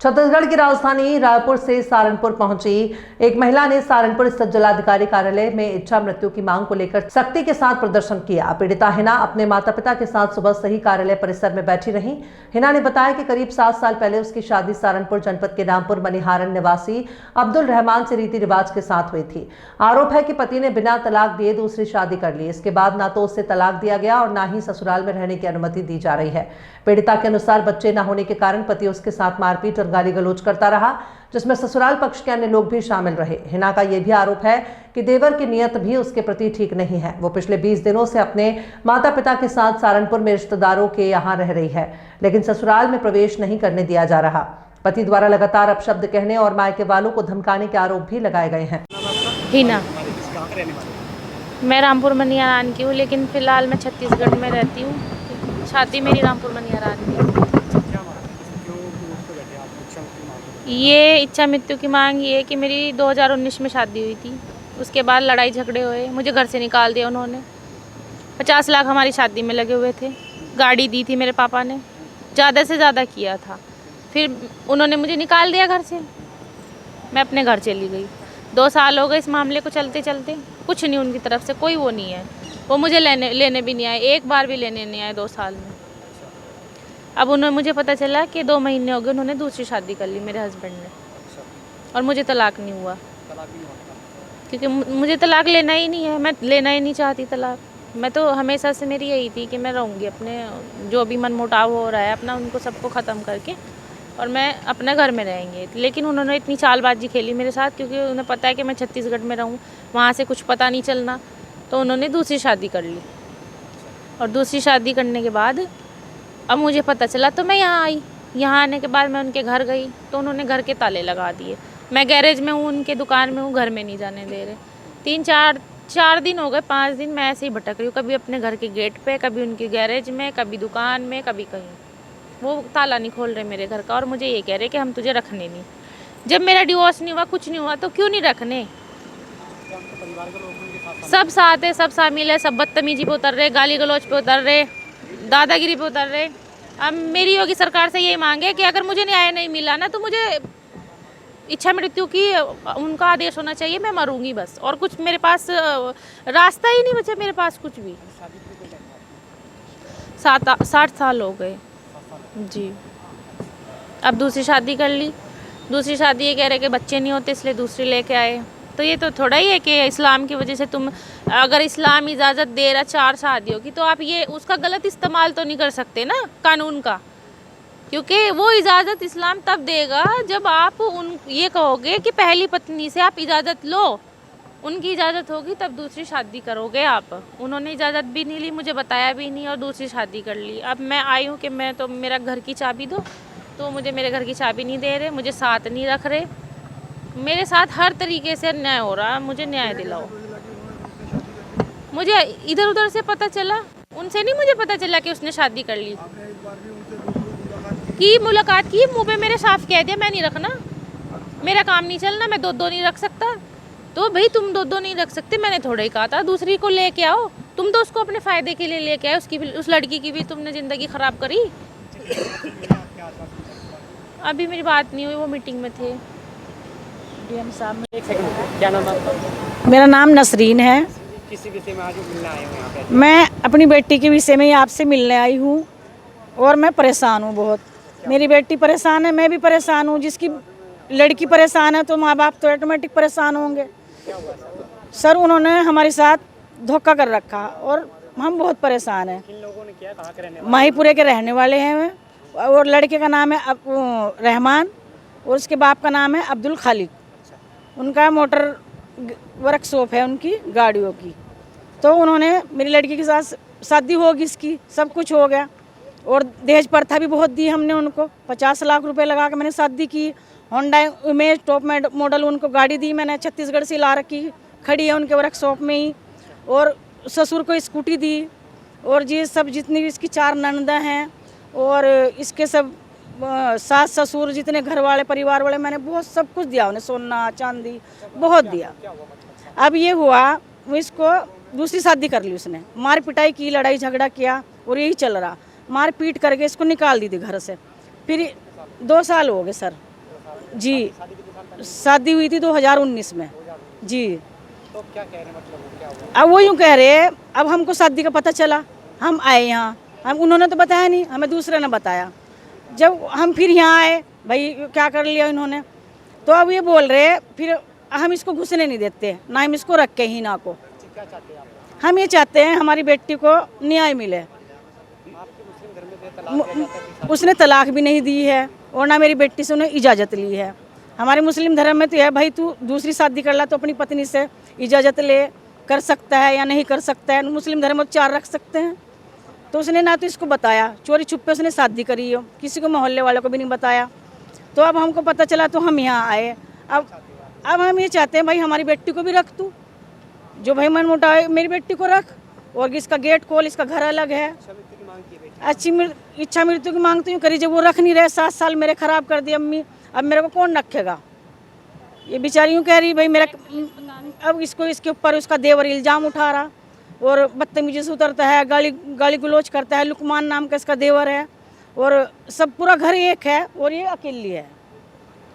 छत्तीसगढ़ की राजधानी रायपुर से सहारनपुर पहुंची एक महिला ने सहारनपुर स्थित जिलाधिकारी कार्यालय में इच्छा मृत्यु की मांग को लेकर सख्ती के साथ प्रदर्शन किया। पीड़िता हिना अपने माता पिता के साथ सुबह से ही कार्यालय परिसर में बैठी रही। हिना ने बताया कि करीब 7 साल पहले उसकी शादी सहारनपुर जनपद के रामपुर मनिहारन निवासी अब्दुल रहमान से रीति रिवाज के साथ हुई थी। आरोप है कि पति ने बिना तलाक दिए दूसरी शादी कर ली। इसके बाद ना तो उससे तलाक दिया गया और ना ही ससुराल में रहने की अनुमति दी जा रही है। पीड़िता के अनुसार बच्चे न होने के कारण पति उसके साथ मारपीट और गाली गलौज करता रहा, जिसमें ससुराल पक्ष के अन्य लोग भी शामिल रहे। हिना का यह भी आरोप है कि देवर की नीयत भी उसके प्रति ठीक नहीं है। वो पिछले 20 दिनों से अपने माता पिता के साथ सहारनपुर में रिश्तेदारों के यहाँ रह रही है, लेकिन ससुराल में प्रवेश नहीं करने दिया जा रहा। पति द्वारा लगातार अपशब्द कहने और मायके वालों को धमकाने के आरोप भी लगाए गए हैं। हिना, मैं रामपुर मनिहारन की हूँ, लेकिन फिलहाल मैं छत्तीसगढ़ में रहती हूँ। शादी मेरी रामपुर मनिहारन की। ये इच्छा मृत्यु की मांग ये है कि मेरी 2019 में शादी हुई थी। उसके बाद लड़ाई झगड़े हुए, मुझे घर से निकाल दिया उन्होंने। 50 लाख हमारी शादी में लगे हुए थे। गाड़ी दी थी मेरे पापा ने, ज़्यादा से ज़्यादा किया था। फिर उन्होंने मुझे निकाल दिया घर से। मैं अपने घर चली गई। 2 साल हो गए इस मामले को चलते चलते। कुछ नहीं उनकी तरफ से, कोई वो नहीं है। वो मुझे लेने भी नहीं आए, एक बार भी लेने नहीं आए 2 साल में। अब उन्हें मुझे पता चला कि 2 महीने हो गए उन्होंने दूसरी शादी कर ली मेरे हस्बैंड ने, और मुझे तलाक नहीं हुआ। क्योंकि मुझे तलाक लेना ही नहीं है, मैं लेना ही नहीं चाहती तलाक। मैं तो हमेशा से मेरी यही थी कि मैं रहूँगी अपने, जो भी मनमुटाव हो रहा है अपना उनको सबको ख़त्म करके, और मैं अपने घर में रहेंगे। लेकिन उन्होंने इतनी चालबाजी खेली मेरे साथ, क्योंकि उन्हें पता है कि मैं छत्तीसगढ़ में रहूँ, वहाँ से कुछ पता नहीं चलना। तो उन्होंने दूसरी शादी कर ली, और दूसरी शादी करने के बाद अब मुझे पता चला तो मैं यहाँ आई। यहाँ आने के बाद मैं उनके घर गई तो उन्होंने घर के ताले लगा दिए। मैं गैरेज में हूँ, उनके दुकान में हूँ, घर में नहीं जाने दे रहे। 3-4 दिन हो गए, 5 दिन मैं ऐसे ही भटक रही हूँ, कभी अपने घर के गेट पे, कभी उनके गैरेज में, कभी दुकान में, कभी कहीं। वो ताला नहीं खोल रहे मेरे घर का, और मुझे ये कह रहे कि हम तुझे रखने नहीं। जब मेरा डिवोर्स नहीं हुआ, कुछ नहीं हुआ, तो क्यों नहीं रखने? सब साथ है, सब शामिल है, सब बदतमीजी पे उतर रहे, गाली गलौज पे उतर रहे, दादागिरी पे उतर रहे। अब मेरी योगी सरकार से यही मांग है कि अगर मुझे न्याय नहीं मिला ना, तो मुझे इच्छा मृत्यु की उनका आदेश होना चाहिए। मैं मरूंगी बस, और कुछ मेरे पास रास्ता ही नहीं बचा मेरे पास कुछ भी। 60 साल हो गए जी। अब दूसरी शादी कर ली। दूसरी शादी ये कह रहे कि बच्चे नहीं होते इसलिए दूसरी लेके आए। तो ये तो थोड़ा ही है कि इस्लाम की वजह से तुम, अगर इस्लाम इजाज़त दे रहा 4 शादियों की, तो आप ये उसका गलत इस्तेमाल तो नहीं कर सकते ना कानून का। क्योंकि वो इजाज़त इस्लाम तब देगा जब आप ये कहोगे कि पहली पत्नी से आप इजाज़त लो, उनकी इजाज़त होगी तब दूसरी शादी करोगे आप। उन्होंने इजाज़त भी नहीं ली, मुझे बताया भी नहीं, और दूसरी शादी कर ली। अब मैं आई हूँ कि मैं तो मेरा घर की चाबी दो, तो मुझे मेरे घर की चाबी नहीं दे रहे, मुझे साथ नहीं रख रहे। मेरे साथ हर तरीके से अन्याय हो रहा है, मुझे न्याय दिलाओ। मुझे इधर उधर से पता चला, उनसे नहीं मुझे पता चला कि उसने शादी कर ली। की मुलाकात की, मुँह पे मेरे साफ कह दिया मैं नहीं रखना, मेरा काम नहीं चलना, मैं 2 नहीं रख सकता। तो भाई तुम 2 नहीं रख सकते, मैंने थोड़ा ही कहा था दूसरी को लेके आओ। तुम तो उसको अपने फ़ायदे के लिए लेके आए, उसकी भी, उस लड़की की भी तुमने ज़िंदगी ख़राब करी। अभी मेरी बात नहीं हुई, वो मीटिंग में थे डीएम साहब। क्या नाम आपका? मेरा नाम नसरीन है। किसी विषय में आज मिलने आए हो यहाँ पे? मैं अपनी बेटी के विषय में आपसे मिलने आई हूँ, और मैं परेशान हूँ बहुत। मेरी बेटी परेशान है, मैं भी परेशान हूँ। जिसकी लड़की परेशान है तो माँ बाप तो ऑटोमेटिक परेशान होंगे। सर उन्होंने हमारे साथ धोखा कर रखा, और हम बहुत परेशान हैं। किन लोगों ने किया, कहाँ के रहने वाले? माहीपुरे के रहने वाले हैं, और लड़के का नाम है रहमान, और उसके बाप का नाम है अब्दुल खालिद। उनका मोटर वर्कशॉप है उनकी गाड़ियों की। तो उन्होंने मेरी लड़की के साथ शादी होगी, इसकी सब कुछ हो गया, और दहेज प्रथा भी बहुत दी हमने उनको। 50 लाख रुपए लगा के मैंने शादी की। होंडा इमेज टॉप मॉडल उनको गाड़ी दी मैंने, छत्तीसगढ़ से ला रखी, खड़ी है उनके वर्कशॉप में ही। और ससुर को स्कूटी दी, और ये सब जितनी भी इसकी 4 ननदा हैं, और इसके सब सास ससुर जितने घर वाले परिवार वाले, मैंने बहुत सब कुछ दिया उन्हें, सोना चांदी बहुत दिया। अब ये हुआ, वो इसको दूसरी शादी कर ली उसने, मार पिटाई की, लड़ाई झगड़ा किया, और यही चल रहा। मार पीट करके इसको निकाल दी थी घर से। फिर 2 साल हो गए सर, जी शादी कितने साल पहले? शादी हुई थी 2019 में जी। तो क्या कह रहे हैं, मतलब वो क्या हुआ? अब वो यूँ कह रहे हैं, अब हमको शादी का पता चला, हम आए यहाँ, हम उन्होंने तो बताया नहीं, हमें दूसरे ने बताया। जब हम फिर यहाँ आए, भाई क्या कर लिया इन्होंने, तो अब ये बोल रहे हैं फिर हम इसको घुसने नहीं देते, ना हम इसको रखे ही ना को। क्या चाहते हैं आप? हम ये चाहते हैं हमारी बेटी को न्याय मिले। आपके मुस्लिम धर्म में तलाक दिया जाता है कि उसने तलाक भी नहीं दी है और ना मेरी बेटी से उन्हें इजाज़त ली है। हमारे मुस्लिम धर्म में तो है भाई, तू दूसरी शादी कर ला तो अपनी पत्नी से इजाज़त ले, कर सकता है या नहीं कर सकता है। मुस्लिम धर्म में 4 रख सकते हैं। तो उसने ना तो इसको बताया, चोरी छुपे उसने शादी करी हो, किसी को मोहल्ले वालों को भी नहीं बताया। तो अब हमको पता चला तो हम यहाँ आए। अब हम ये चाहते हैं भाई हमारी बेटी को भी रख तू, जो भाई मन मुटाव है मेरी बेटी को रख, और इसका गेट खोल, इसका घर अलग है। मृत्यु की मांग की है बेटी? अच्छी इच्छा मृत्यु की मांग तो यूँ करी, जब वो रख नहीं रहे, 7 साल मेरे खराब कर दिए अम्मी, अब मेरे को कौन रखेगा। ये बेचारी यूँ कह रही भाई मेरा, अब इसको इसके ऊपर उसका देवर इल्ज़ाम उठा रहा और बदतमीजी से उतरता है, गाली गलौज करता है। लुकमान नाम का इसका देवर है और सब पूरा घर एक है और ये अकेली है।